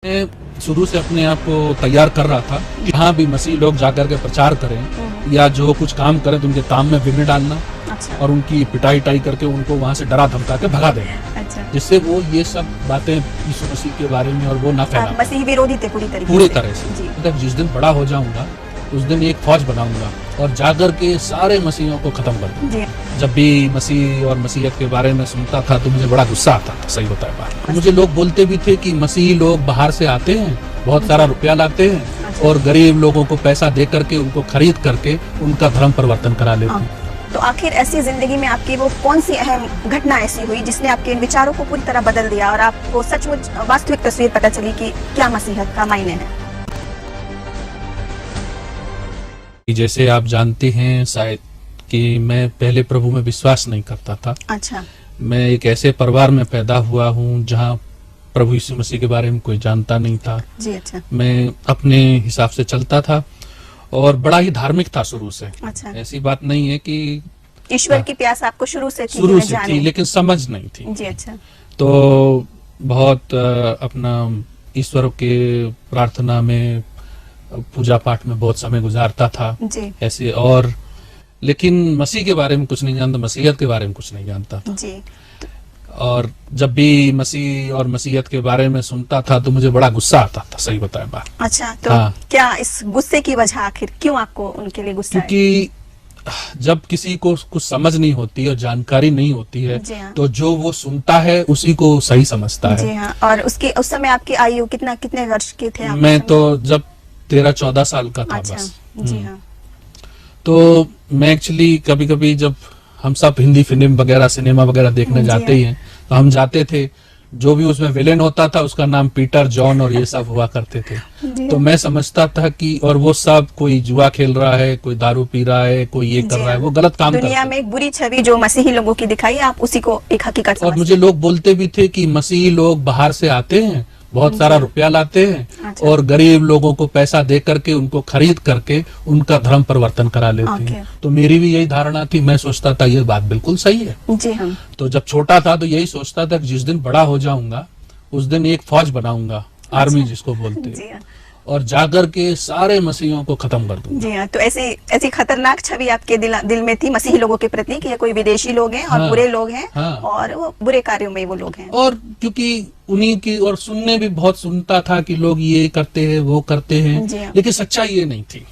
मैं शुरू से अपने आप को तैयार कर रहा था कि जहाँ भी मसीह लोग जाकर के प्रचार करें या जो कुछ काम करें तो उनके काम में विघ्न डालना। अच्छा। और उनकी पिटाई करके उनको वहाँ से डरा धमका के भगा देना। अच्छा। जिससे वो ये सब बातें यीशु मसीह के बारे में और वो ना फैला। मसीह विरोधी थे पूरी तरह से। मतलब जिस दिन बड़ा हो जाऊंगा उस दिन एक फौज बनाऊंगा और जाकर के सारे मसीहों को खत्म कर दूंगा। जब भी मसीह और मसीहत के बारे में सुनता था तो मुझे बड़ा गुस्सा आता था, सही बताया बात। मुझे लोग बोलते भी थे कि मसीही लोग बाहर से आते हैं, बहुत सारा रुपया लाते हैं और गरीब लोगों को पैसा दे करके उनको खरीद करके उनका धर्म परिवर्तन करा लेते हैं। तो आखिर ऐसी जिंदगी में आपकी वो कौन सी अहम घटना ऐसी हुई जिसने आपके इन विचारों को पूरी तरह बदल दिया और आपको सचमुच वास्तविक तस्वीर पता चली कि क्या मसीहत का मायने है? जैसे आप जानते हैं शायद कि मैं पहले प्रभु में विश्वास नहीं करता था। अच्छा। मैं एक ऐसे परिवार में पैदा हुआ हूँ जहाँ प्रभु यीशु मसीह के बारे में कोई जानता नहीं था। जी। अच्छा। मैं अपने हिसाब से चलता था और बड़ा ही धार्मिक था शुरू से। अच्छा। ऐसी बात नहीं है कि ईश्वर की प्यास आपको शुरू से थी, लेकिन समझ नहीं थी। जी। अच्छा। तो बहुत अपना ईश्वर के प्रार्थना में पूजा पाठ में बहुत समय गुजारता था जी। ऐसे, और लेकिन मसीह के बारे में कुछ नहीं जानता, मसीहत के बारे में कुछ नहीं जानता था। जी। और जब भी मसीह और मसीहत के बारे में सुनता था तो मुझे बड़ा गुस्सा आता था, सही बताया बात। अच्छा। तो हाँ। क्या इस गुस्से की वजह आखिर क्यों आपको उनके लिए गुस्सा? क्योंकि जब किसी को कुछ समझ नहीं होती और जानकारी नहीं होती है तो जो वो सुनता है उसी को सही समझता है। जी हाँ। और उस समय आपकी आयु कितने वर्ष के थे आप? मैं तो जब 13-14 साल का था। अच्छा। बस। जी हाँ। तो मैं एक्चुअली कभी कभी जब हम सब हिंदी फिल्म वगैरह सिनेमा वगैरह देखने जाते ही हैं तो हम जाते थे, जो भी उसमें विलेन होता था उसका नाम पीटर, जॉन और ये सब हुआ करते थे। तो मैं समझता था कि और वो सब कोई जुआ खेल रहा है, कोई दारू पी रहा है, कोई ये कर रहा है, वो गलत काम कर रहा है। दुनिया में एक बुरी छवि जो मसीही लोगों की दिखाई, आप उसी को एक हकीकत समझते। और मुझे लोग बोलते भी थे कि मसीही लोग बाहर से आते हैं, बहुत सारा रुपया लाते हैं। अच्छा। और गरीब लोगों को पैसा दे करके उनको खरीद करके उनका धर्म परिवर्तन करा लेते हैं। तो मेरी भी यही धारणा थी, मैं सोचता था ये बात बिल्कुल सही है। जी हाँ। तो जब छोटा था तो यही सोचता था कि जिस दिन बड़ा हो जाऊंगा उस दिन एक फौज बनाऊंगा, आर्मी जिसको बोलते हैं, और जाकर के सारे मसीहियों को खत्म कर दूंगा। जी हाँ। तो ऐसी खतरनाक छवि आपके दिल में थी मसीही लोगों के प्रति कि ये कोई विदेशी लोग हैं और हाँ, बुरे लोग हैं। हाँ, और वो बुरे कार्यों में वो लोग हैं। और क्योंकि उन्हीं की और सुनने भी बहुत सुनता था कि लोग ये करते हैं वो करते हैं, लेकिन सच्चाई ये नहीं थी।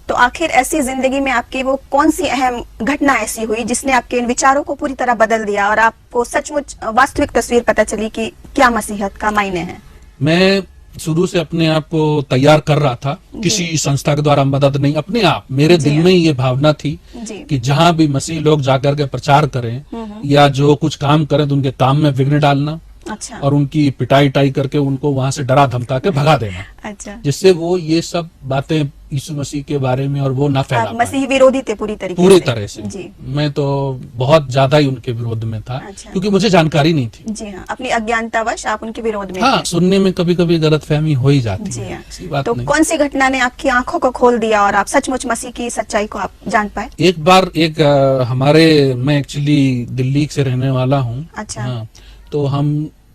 तो आखिर ऐसी जिंदगी में आपकी वो कौन सी अहम घटना ऐसी हुई जिसने आपके इन विचारों को पूरी तरह बदल दिया और आपको सचमुच वास्तविक तस्वीर पता चली कि क्या मसीहत का मायने है? मैं शुरू से अपने आप को तैयार कर रहा था, किसी संस्था के द्वारा मदद नहीं, अपने आप मेरे दिल में ये भावना थी कि जहाँ भी मसीह लोग जाकर के प्रचार करें या जो कुछ काम करें तो उनके काम में विघ्न डालना। अच्छा। और उनकी पिटाई करके उनको वहां से डरा धमका के भगा देना। अच्छा। जिससे वो ये सब बातें यीशु मसीह के बारे में और वो ना फैला। मसीह विरोधी थे पूरी तरह से। जी। मैं तो बहुत ज्यादा ही उनके विरोध में था। अच्छा। क्योंकि मुझे जानकारी नहीं थी। जी हाँ। अपनी अज्ञानतावश आप उनके विरोध में हाँ, सुनने में कभी कभी गलतफहमी हो ही जाती है। ऐसी बात तो कौन सी घटना ने आपकी आंखों को खोल दिया और आप सचमुच मसीह की सच्चाई को आप जान पाए? एक बार मैं एक्चुअली दिल्ली से रहने वाला हूँ। अच्छा। हाँ, तो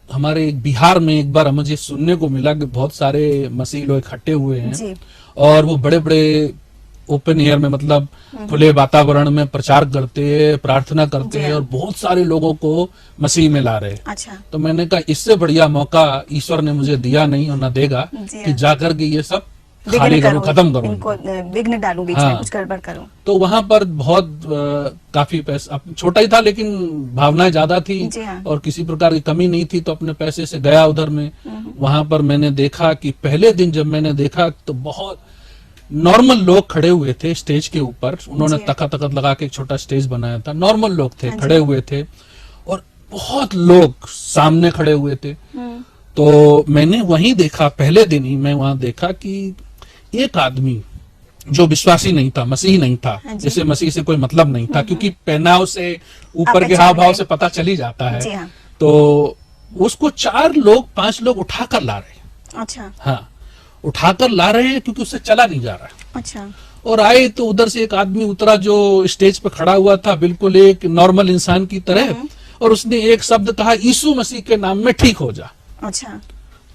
हमारे बिहार में एक बार मुझे सुनने को मिला कि बहुत सारे मसीह लोग इकट्ठे हुए हैं और वो बड़े बड़े ओपन एयर में, मतलब खुले वातावरण में प्रचार करते हैं, प्रार्थना करते हैं और बहुत सारे लोगों को मसीह में ला रहे हैं। अच्छा। तो मैंने कहा इससे बढ़िया मौका ईश्वर ने मुझे दिया नहीं और न देगा कि जाकर के ये सब खाली करूं, खत्म करूं, इनको विघ्न डालूं, बीच में कुछ गड़बड़ करूं। तो वहां पर बहुत काफी पैसा, छोटा ही था लेकिन भावनाएं ज्यादा थी और किसी प्रकार की कमी नहीं थी, तो अपने पैसे से गया उधर में। वहां पर मैंने देखा कि पहले दिन जब मैंने देखा तो बहुत नॉर्मल लोग खड़े हुए थे स्टेज के ऊपर। उन्होंने तखत लगा के एक छोटा स्टेज बनाया था, नॉर्मल लोग थे खड़े हुए थे और बहुत लोग सामने खड़े हुए थे। तो मैंने वहीं देखा, पहले दिन ही मैं वहां देखा कि एक आदमी जो विश्वासी नहीं था, मसीह नहीं था, जैसे मसीह से कोई मतलब नहीं था, क्योंकि पहनाव से ऊपर के हाव भाव से पता चली जाता है। हाँ। तो उसको 5 लोग उठाकर ला रहे। अच्छा। हाँ, उठाकर ला रहे हैं क्योंकि उससे चला नहीं जा रहा। अच्छा। और आए तो उधर से एक आदमी उतरा जो स्टेज पे खड़ा हुआ था, बिल्कुल एक नॉर्मल इंसान की तरह, और उसने एक शब्द कहा, यीशु मसीह के नाम में ठीक हो जा। अच्छा।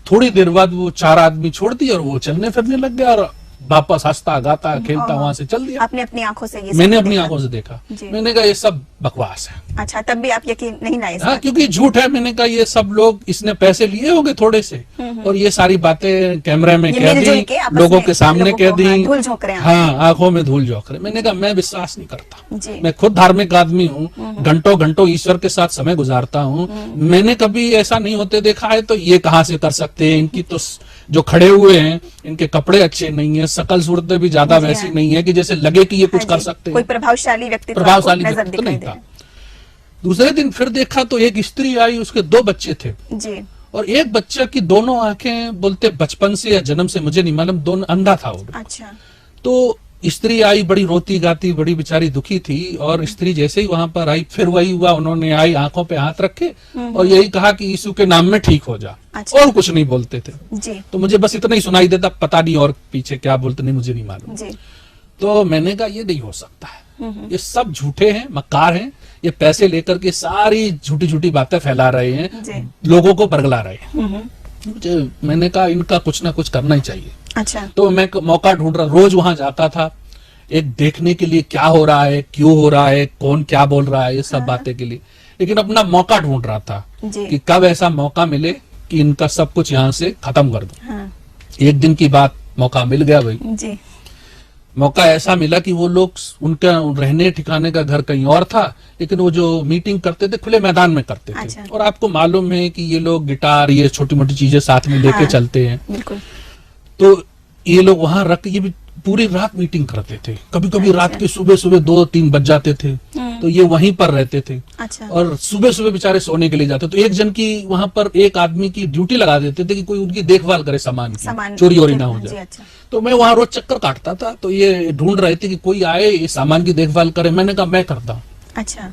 थोड़ी देर बाद वो 4 आदमी छोड़ दिए और वो चलने फिरने लग गया और वापस हंसता गाता खेलता वहां से चल दिया। आपने अपनी आंखों से ये सब मैंने अपनी देखा? आंखों से देखा। जी। मैंने कहा ये सब बकवास है। अच्छा, तब भी आप यकीन नहीं लाए इस हाँ, बात क्योंकि झूठ है। मैंने कहा ये सब लोग, इसने पैसे लिए होंगे थोड़े से और ये सारी बातें कैमरे में ये कह मिलजुल दी, के आपस लोगों में के सामने लोगों कह को, दी। हाँ, धूल झोंक रहे हैं। हाँ, आंखों में धूल झोंक रहे। मैंने कहा मैं विश्वास नहीं करता। जी। मैं खुद धार्मिक आदमी हूँ, घंटों घंटों ईश्वर के साथ समय गुजारता हूँ। मैंने कभी ऐसा नहीं होते देखा है, तो ये कहाँ से कर सकते हैं। इनकी तो जो खड़े हुए हैं इनके कपड़े अच्छे नहीं है, शकल सूरतें भी ज्यादा जी, वैसी हाँ। नहीं है कि जैसे लगे कि ये कुछ हाँ कर जी, सकते कोई हैं। प्रभावशाली व्यक्तित्व प्रभावशाली आपको नजर व्यक्ति तो दिखाई नहीं दे था। रहा दूसरे दिन फिर देखा तो एक स्त्री आई, उसके 2 बच्चे थे है। जी। और एक बच्चा की दोनों आंखें बोलते बचपन से या जन्म से मुझे नहीं मालूम, दोनों अंधा था वो। अच्छा। तो स्त्री आई, बड़ी रोती गाती, बड़ी बेचारी दुखी थी और स्त्री जैसे ही वहां पर आई फिर वही हुआ। उन्होंने आई, आंखों पे हाथ रखे और यही कहा कि यीशु के नाम में ठीक हो जा। अच्छा। और कुछ नहीं बोलते थे। जी। तो मुझे बस इतना ही सुनाई देता, पता नहीं और पीछे क्या बोलते नहीं, मुझे नहीं मालूम। जी। तो मैंने कहा ये नहीं हो सकता है, ये सब झूठे हैं, मक्कार हैं। ये पैसे लेकर के सारी झूठी झूठी बातें फैला रहे हैं, जी। लोगों को बरगला रहे हैं। मैंने कहा इनका कुछ ना कुछ करना ही चाहिए। अच्छा। तो मैं मौका ढूंढ रहा, रोज वहां जाता था एक देखने के लिए क्या हो रहा है, क्यों हो रहा है, कौन क्या बोल रहा है, ये सब बातें के लिए। लेकिन अपना मौका ढूंढ रहा था जी। कि कब ऐसा मौका मिले कि इनका सब कुछ यहाँ से खत्म कर दूं। हाँ। एक दिन की बात, मौका मिल गया भाई। जी। मौका ऐसा मिला कि वो लोग, उनका रहने ठिकाने का घर कहीं और था, लेकिन वो जो मीटिंग करते थे खुले मैदान में करते थे। अच्छा। और आपको मालूम है कि ये लोग गिटार, ये छोटी मोटी चीजें साथ में लेके हाँ, चलते हैं। बिल्कुल। तो ये लोग वहां रख, ये भी पूरी रात मीटिंग करते थे। कभी कभी अच्छा। रात के सुबह सुबह 2-3 बज जाते थे। तो ये वहीं पर रहते थे अच्छा। और सुबह सुबह बेचारे सोने के लिए जाते। तो एक जन की वहां पर, एक आदमी की ड्यूटी लगा देते थे कि कोई उनकी देखभाल करे, सामान की चोरी वोरी ना हो जी। जाए। अच्छा। तो मैं वहां रोज चक्कर काटता था, तो ये ढूंढ रहे थे कि कोई आए, ये सामान की देखभाल करे। मैंने कहा मैं करता हूँ। अच्छा।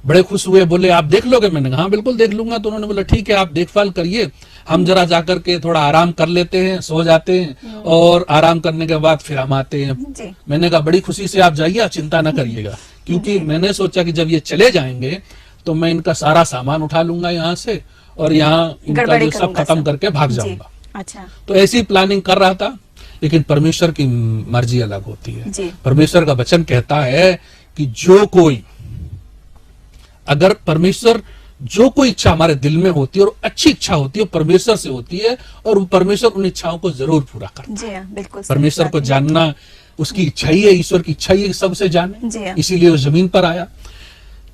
बड़े खुश हुए, बोले आप देख लोगे? मैंने कहा हाँ बिल्कुल देख लूंगा। तो उन्होंने बोला ठीक है, आप देखभाल करिए, हम जरा जाकर के थोड़ा आराम कर लेते हैं, सो जाते हैं और आराम करने के बाद फिर हम आते हैं। जी। मैंने कहा बड़ी खुशी से आप जाइए, आप चिंता ना करिएगा। क्योंकि मैंने सोचा कि जब ये चले जाएंगे तो मैं इनका सारा सामान उठा लूंगा यहाँ से और यहाँ इनका गड़बड़ी जो सब करूंगा खत्म सब। करके भाग जी। जाऊंगा। अच्छा। तो ऐसी प्लानिंग कर रहा था, लेकिन परमेश्वर की मर्जी अलग होती है। जी। परमेश्वर का वचन कहता है कि जो कोई, अगर परमेश्वर, जो कोई इच्छा हमारे दिल में होती है और अच्छी इच्छा होती है, परमेश्वर से होती है और वो परमेश्वर उन इच्छाओं को जरूर पूरा करता है। जी हाँ, बिल्कुल सही परमेश्वर बात को है। जानना उसकी इच्छा ही है, ईश्वर की इच्छा ही है कि सबसे जाने, जी हाँ। इसीलिए वो जमीन पर आया।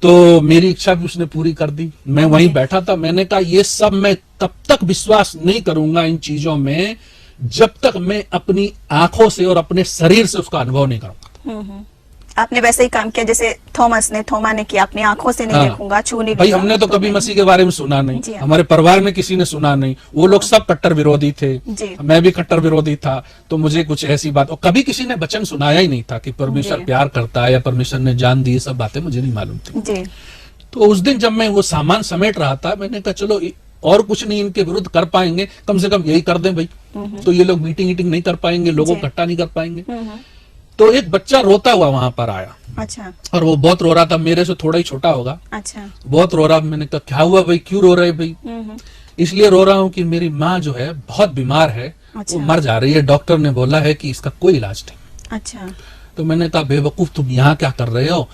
तो मेरी इच्छा भी उसने पूरी कर दी। मैं वहीं बैठा था। मैंने कहा ये सब मैं तब तक विश्वास नहीं करूंगा इन चीजों में जब तक मैं अपनी आंखों से और अपने शरीर से उसका अनुभव नहीं करूंगा। आपने वैसे ही काम किया जैसे थोमा ने किया, अपनी आंखों से नहीं हाँ। देखूंगा, छू नहीं भाई लूंगा। हमने तो कभी मसीह के बारे में सुना नहीं, जी हाँ। हमारे परिवार में किसी ने सुना नहीं। वो लोग सब कट्टर विरोधी थे, जी। मैं भी कट्टर विरोधी था। तो मुझे कुछ ऐसी बात, और कभी किसी ने वचन सुनाया ही नहीं था कि परमेश्वर जी। प्यार करता है या परमेश्वर ने जान दी, ये सब बातें मुझे नहीं मालूम थी। जी। तो उस दिन जब मैं वो सामान समेट रहा था, मैंने कहा चलो और कुछ नहीं इनके विरुद्ध कर पाएंगे, कम से कम यही कर दें भाई। तो ये लोग मीटिंग नहीं कर पाएंगे, लोगों को जी। इकट्ठा नहीं कर पाएंगे। तो एक बच्चा रोता हुआ वहां पर आया अच्छा। और वो बहुत रो रहा था, मेरे से थोड़ा ही छोटा होगा, अच्छा। बहुत रो रहा। मैंने कहा क्या हुआ भाई, क्यों रो रहे भाई? इसलिए रो रहा हूँ कि मेरी माँ जो है बहुत बीमार है, अच्छा। वो मर जा रही है, डॉक्टर ने बोला है कि इसका कोई इलाज नहीं। अच्छा। तो मैंने कहा बेवकूफ, तुम यहाँ क्या कर रहे हो?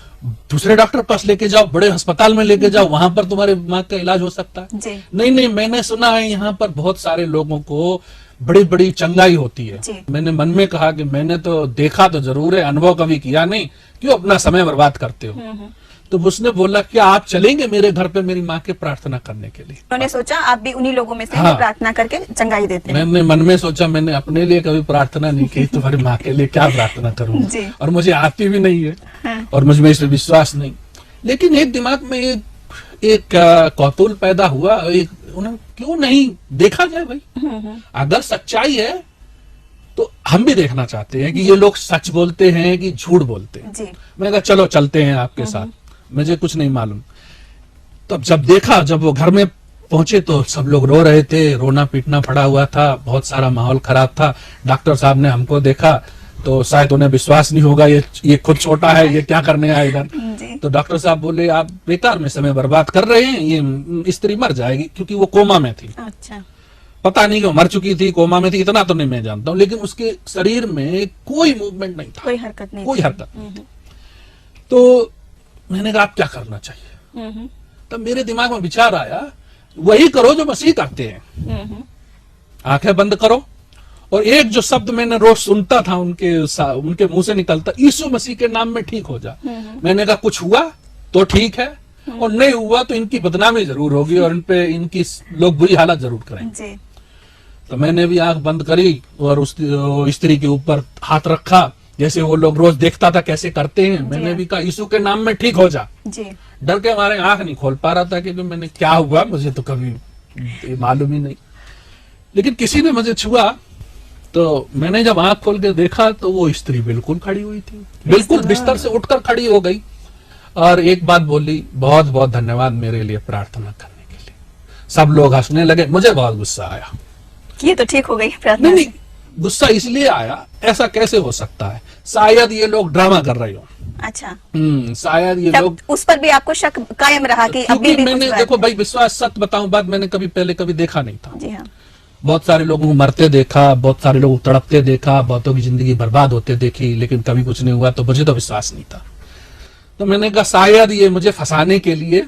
दूसरे डॉक्टर पास लेके जाओ, बड़े अस्पताल में लेके जाओ, वहां पर तुम्हारे माँ का इलाज हो सकता है। जी। नहीं नहीं, मैंने सुना है यहाँ पर बहुत सारे लोगों को बड़ी बड़ी चंगाई होती है। जी। मैंने मन में कहा कि मैंने तो देखा तो जरूर है, अनुभव कभी किया नहीं, क्यों अपना समय बर्बाद करते हो? तो उसने बोला क्या आप चलेंगे मेरे घर पे मेरी माँ के प्रार्थना करने के लिए? उन्होंने सोचा आप भी उन्हीं लोगों में से हाँ। प्रार्थना करके चंगाई देते हैं। मैंने मन में सोचा, मैंने अपने लिए कभी प्रार्थना नहीं की, तुम्हारी माँ के लिए क्या प्रार्थना करूं? जी। और मुझे आती भी नहीं है। हाँ। और मुझ में इसमें विश्वास नहीं। लेकिन एक दिमाग में एक कौतूहल पैदा हुआ, उन्हें क्यों नहीं देखा जाए भाई? अगर सच्चाई है तो हम भी देखना चाहते हैं कि ये लोग सच बोलते हैं कि झूठ बोलते हैं। जी। मैंने कहा चलो चलते हैं आपके साथ, मुझे कुछ नहीं मालूम। तब जब देखा, जब वो घर में पहुंचे तो सब लोग रो रहे थे, रोना पीटना पड़ा हुआ था, बहुत सारा माहौल खराब था। डॉक्टर साहब ने हमको देखा तो शायद उन्हें विश्वास नहीं होगा, ये खुद छोटा है, ये क्या करने आया इधर। जी। तो डॉक्टर साहब बोले आप बेकार में समय बर्बाद कर रहे हैं, ये स्त्री मर जाएगी, क्योंकि वो कोमा में थी। अच्छा। पता नहीं कि मर चुकी थी, कोमा में थी, इतना तो नहीं मैं जानता हूँ, लेकिन उसके शरीर में कोई मूवमेंट नहीं था, कोई हरकत नहीं, कोई हरकत नहीं। तो मैंने कहा आप क्या करना चाहिए? तब मेरे दिमाग में विचार आया, वही करो जो मसीह करते हैं, आंखें बंद करो। और एक जो शब्द मैंने रोज सुनता था उनके मुंह से निकलता, यीशु मसीह के नाम में ठीक हो जा। मैंने कहा कुछ हुआ तो ठीक है, और नहीं हुआ तो इनकी बदनामी जरूर होगी और इनकी लोग बुरी हालत जरूर करेंगे। तो मैंने भी आंख बंद करी और उस स्त्री के ऊपर हाथ रखा, जैसे वो लोग रोज देखता था कैसे करते हैं। मैंने भी कहा यीशु के नाम में ठीक हो जा। डर के हमारे आंख नहीं खोल पा रहा था, क्योंकि मैंने क्या हुआ मुझे तो कभी मालूम ही नहीं। लेकिन किसी ने मुझे छुआ, तो मैंने जब आंख खोल के देखा तो वो स्त्री बिल्कुल खड़ी हुई थी, बिल्कुल बिस्तर से उठकर खड़ी हो गई, और एक बात बोली, बहुत बहुत धन्यवाद मेरे लिए प्रार्थना करने के लिए। सब लोग हंसने लगे, मुझे बहुत गुस्सा आया। ये तो ठीक हो गई प्रार्थना। नहीं, गुस्सा इसलिए आया, ऐसा कैसे हो सकता है? शायद ये लोग ड्रामा कर रहे हो। अच्छा। शायद ये लोग, उस पर भी आपको शक कायम रहा कि अभी भी मैंने देखो भाई, विश्वास सत्य बताऊं बात, मैंने पहले कभी देखा नहीं था। जी हाँ। बहुत सारे लोगों को मरते देखा, बहुत सारे लोगों को तड़पते देखा, बहुतों की जिंदगी बर्बाद होते देखी, लेकिन कभी कुछ नहीं हुआ। तो मुझे तो विश्वास नहीं था। तो मैंने कहा शायद ये मुझे फंसाने के लिए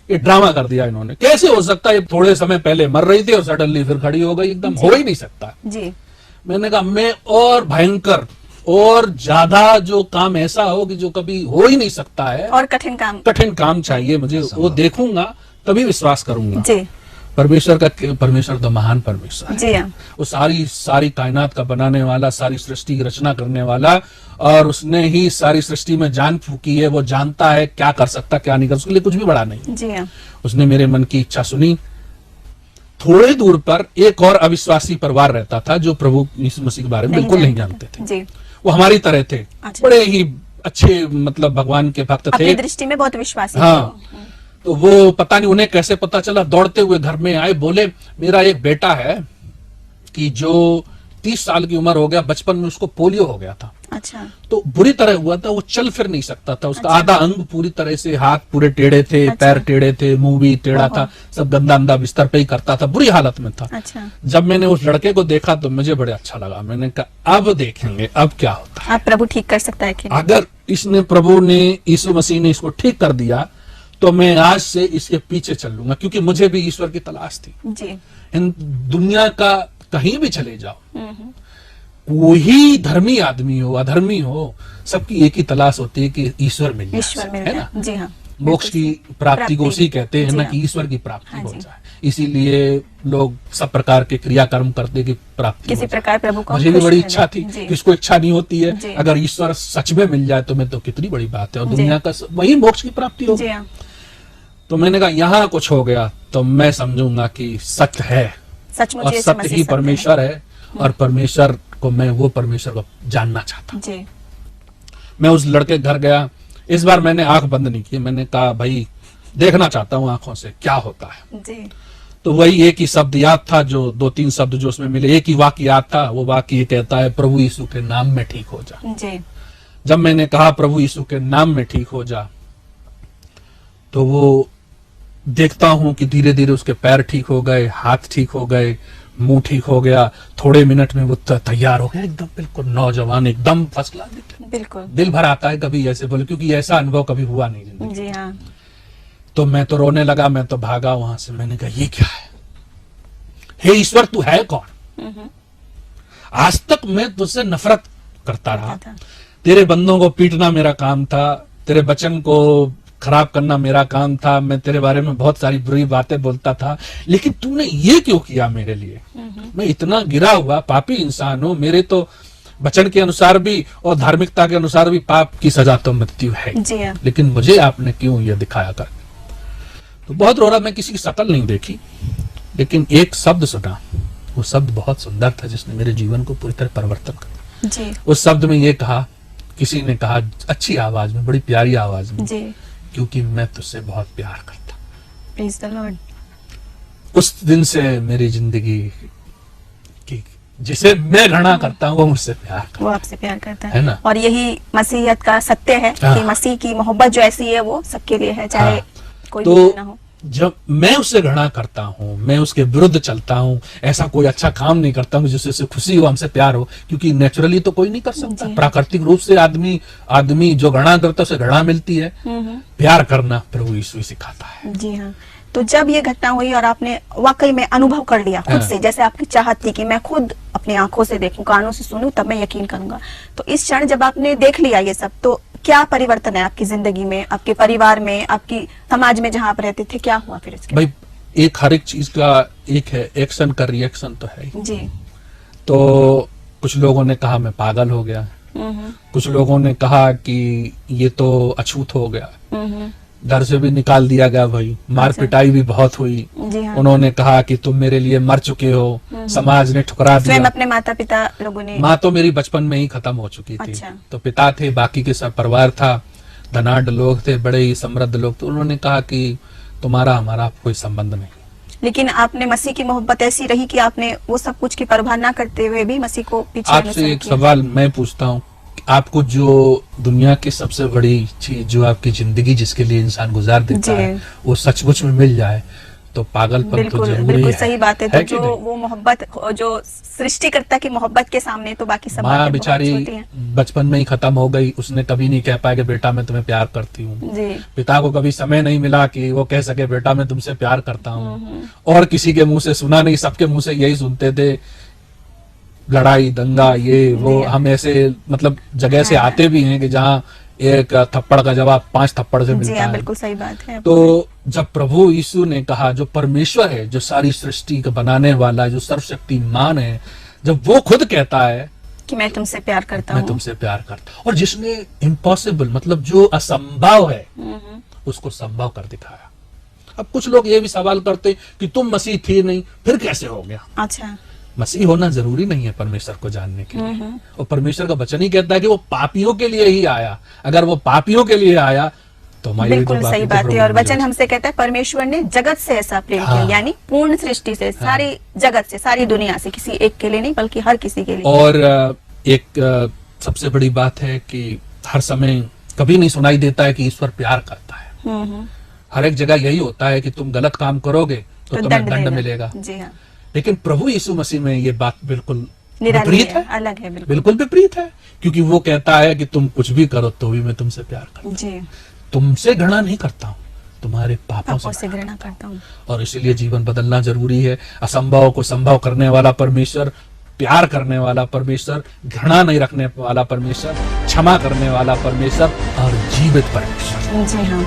ये ड्रामा कर दिया इन्होंने। कैसे हो सकता है? थोड़े समय पहले मर रही थी और सडनली फिर खड़ी हो गई, एकदम हो ही नहीं सकता जी। मैंने कहा मैं और भयंकर और ज्यादा जो काम ऐसा हो कि जो कभी हो ही नहीं सकता है, और कठिन काम चाहिए मुझे, वो देखूंगा तभी विश्वास करूंगा। जी। परमेश्वर तो महान परमेश्वर है। जी हाँ। वो सारी कायनात का बनाने वाला, सारी सृष्टि की रचना करने वाला, और उसने ही सारी सृष्टि में जान फूकी है। वो जानता है क्या कर सकता क्या नहीं कर, उसके लिए कुछ भी बड़ा नहीं। जी हाँ। उसने मेरे मन की इच्छा सुनी। थोड़े दूर पर एक और अविश्वासी परिवार रहता था जो प्रभु यीशु मसीह के बारे में बिल्कुल नहीं जानते थे। जी। वो हमारी तरह थे। अच्छा। बड़े ही अच्छे, मतलब भगवान के भक्त थे, अपनी दृष्टि में बहुत विश्वासी। हाँ। तो वो पता नहीं उन्हें कैसे पता चला, दौड़ते हुए घर में आए, बोले मेरा एक बेटा है कि जो 30 साल की उम्र हो गया, बचपन में उसको पोलियो हो गया था। अच्छा। तो बुरी तरह हुआ था, वो चल फिर नहीं सकता था। उसका आधा अंग पूरी तरह से, हाथ पूरे टेढ़े थे, पैर टेढ़े थे, मुंह भी टेढ़ा था, सब गंदा अंदा बिस्तर पे ही करता था, बुरी हालत में था। अच्छा। जब मैंने उस लड़के को देखा तो मुझे बड़े अच्छा लगा। मैंने कहा अब देखेंगे अब क्या होता है। आप प्रभु ठीक कर सकता है कि अगर प्रभु ने, यीशु मसीह ने इसको ठीक कर दिया तो मैं आज से इसके पीछे चल लूंगा, क्योंकि मुझे भी ईश्वर की तलाश थी। जी। इन दुनिया का कहीं भी चले जाओ, कोई धर्मी आदमी हो अधर्मी हो, सबकी एक ही तलाश होती है कि ईश्वर मिल जाए, है ना। जी हाँ। मोक्ष की प्राप्ति को उसी कहते हैं ना, कि ईश्वर की प्राप्ति हो जाए। इसीलिए लोग सब प्रकार के क्रियाकर्म करते कि प्राप्ति किसी प्रकार प्रभु को। मुझे भी बड़ी इच्छा थी, किसको इच्छा नहीं होती है। अगर ईश्वर सच में मिल जाए तो मैं तो कितनी बड़ी बात है, और दुनिया का वही मोक्ष की प्राप्ति होगी। तो मैंने कहा यहाँ कुछ हो गया तो मैं समझूंगा कि सत्य है, और सत्य ही परमेश्वर है, और परमेश्वर को मैं, वो परमेश्वर को जानना चाहता हूँ। मैं उस लड़के घर गया। इस बार मैंने आंख बंद नहीं की, मैंने कहा भाई देखना चाहता हूँ आंखों से क्या होता है। जी। तो वही एक ही शब्द याद था, जो 2-3 शब्द जो उसमें मिले, एक ही वाक्य याद था। वो वाक्य ये कहता है, प्रभु यीशु के नाम में ठीक हो जा। जी। जब मैंने कहा प्रभु यीशु के नाम में ठीक हो जा, तो वो देखता हूं कि धीरे धीरे उसके पैर ठीक हो गए, हाथ ठीक हो गए, मुंह ठीक हो गया। थोड़े मिनट में वो तैयार हो गया, एकदम बिल्कुल नौजवान, एकदम फर्स्ट क्लास। बिल्कुल दिल भर आता है कभी ऐसे बोले, क्योंकि ऐसा अनुभव कभी हुआ नहीं जिंदगी। जी हाँ। तो मैं तो रोने लगा, मैं तो भागा वहां से। मैंने कहा ये क्या है? हे ईश्वर तू है कौन? आज तक मैं तुझसे नफरत करता रहा, तेरे बंदों को पीटना मेरा काम था, तेरे वचन को खराब करना मेरा काम था, मैं तेरे बारे में बहुत सारी बुरी बातें बोलता था, लेकिन तूने ये क्यों किया मेरे लिए? मैं इतना गिरा हुआ पापी इंसान हूं, मेरे तो वचन के अनुसार भी और धार्मिकता के अनुसार भी पाप की सजा तो मृत्यु है, लेकिन मुझे आपने क्यों ये दिखाया कर? तो बहुत रो रहा। मैं किसी की शक्ल नहीं देखी, लेकिन एक शब्द सुना। वो शब्द बहुत सुंदर था, जिसने मेरे जीवन को पूरी तरह परिवर्तन कर दिया। उस शब्द में ये कहा, किसी ने कहा अच्छी आवाज में, बड़ी प्यारी आवाज में, क्योंकि मैं तुझसे बहुत प्यार करता। Praise the Lord. उस दिन से मेरी जिंदगी की, जिसे मैं घृणा करता हूँ, वो मुझसे प्यार करता, वो आपसे प्यार करता है ना। और यही मसीहियत का सत्य है कि मसीह की मोहब्बत जो ऐसी है वो सबके लिए है, चाहे कोई भी ना हो। जब मैं उससे घृणा करता हूँ, मैं उसके विरुद्ध चलता हूँ, ऐसा कोई अच्छा काम नहीं करता हूँ जिससे उसे खुशी हो, हमसे प्यार हो, क्योंकि नेचुरली तो कोई नहीं कर सकता। प्राकृतिक रूप से आदमी जो घृणा करता है उसे घृणा मिलती है। प्यार करना प्रभु यीशु सिखाता है। जी हाँ। तो जब ये घटना हुई और आपने वाकई में अनुभव कर लिया खुद से, जैसे आपकी चाहत थी कि मैं खुद अपनी आंखों से देखूं, कानों से सुनूं, तब मैं यकीन करूंगा, तो इस क्षण जब आपने देख लिया ये सब, तो क्या परिवर्तन है आपकी जिंदगी में, आपके परिवार में, आपकी समाज में जहां आप रहते थे, क्या हुआ फिर इसके? भाई एक हर एक चीज का एक है, एक्शन का रिएक्शन तो है जी। तो कुछ लोगों ने कहा मैं पागल हो गया, कुछ लोगों ने कहा कि ये तो अछूत हो गया, घर से भी निकाल दिया गया भाई, मार पिटाई भी बहुत हुई। हाँ। उन्होंने कहा कि तुम मेरे लिए मर चुके हो, समाज ने ठुकरा दिया। स्वयं अपने माता पिता लोगों ने? माँ तो मेरी बचपन में ही खत्म हो चुकी थी। अच्छा। तो पिता थे, बाकी के सब परिवार था, धनाढ़ लोग थे, बड़े ही समृद्ध लोग। तो उन्होंने कहा कि तुम्हारा हमारा कोई संबंध नहीं। लेकिन आपने मसीह की मोहब्बत ऐसी रही कि आपने वो सब कुछ की परवाह ना करते हुए भी मसीह को पीछे। आपसे एक सवाल मैं पूछता हूँ, आपको जो दुनिया की सबसे बड़ी चीज, जो आपकी जिंदगी जिसके लिए इंसान गुजार देता है, वो सचमुच में मिल जाए तो पागलपन तो जरूरी बिल्कुल है। सही बात है। तो जो वो मोहब्बत, जो सृष्टिकर्ता की मोहब्बत के सामने तो बाकी सब माँ बेचारी बचपन में ही खत्म हो गई, उसने कभी नहीं कह पाया कि बेटा मैं तुम्हें प्यार करती हूँ। पिता को कभी समय नहीं मिला कि वो कह सके बेटा मैं तुमसे प्यार करता हूँ। और किसी के मुंह से सुना नहीं, सबके मुंह से यही सुनते थे, लड़ाई दंगा ये वो। हम ऐसे मतलब जगह से आते भी हैं कि जहाँ एक थप्पड़ का जवाब 5 थप्पड़ से मिलता है। बिल्कुल सही बात है। तो जब प्रभु यीशु ने कहा, जो परमेश्वर है, जो सारी सृष्टि का बनाने वाला, जो सर्वशक्तिमान है, जब वो खुद कहता है कि मैं तुमसे प्यार करता हूँ, मैं तुमसे प्यार करता हूँ, और जिसने इम्पॉसिबल मतलब जो असंभव है उसको संभव कर दिखाया। अब कुछ लोग ये भी सवाल करते कि तुम मसीह थी नहीं, फिर कैसे हो गया? अच्छा, मसीह होना जरूरी नहीं है परमेश्वर को जानने के लिए। और परमेश्वर का वचन ही कहता है कि वो पापियों के लिए ही आया। अगर वो पापियों के लिए आया तो बिल्कुल सही बात है। और वचन हमसे कहता है परमेश्वर ने जगत से ऐसा प्रेम किया, यानी पूर्ण सृष्टि से, सारी जगत से, सारी दुनिया से, किसी एक के लिए नहीं बल्कि हर किसी के लिए। और एक सबसे बड़ी बात है कि हर समय कभी नहीं सुनाई देता है कि ईश्वर प्यार करता है। हर एक जगह यही होता है कि तुम गलत काम करोगे तो तुम्हें दंड मिलेगा। जी हाँ। लेकिन प्रभु यीशु मसीह में ये बात बिल्कुल विपरीत है, अलग है, बिल्कुल विपरीत है। क्योंकि वो कहता है कि तुम कुछ भी करो तो भी मैं तुमसे प्यार करता हूँ। जी। तुमसे घृणा नहीं करता हूँ, तुम्हारे पापों से घृणा करता हूँ। और इसीलिए जीवन बदलना जरूरी है। असंभव को संभव करने वाला परमेश्वर, प्यार करने वाला परमेश्वर, घृणा नहीं रखने वाला परमेश्वर, क्षमा करने वाला परमेश्वर और जीवित परमेश्वर। जी हाँ।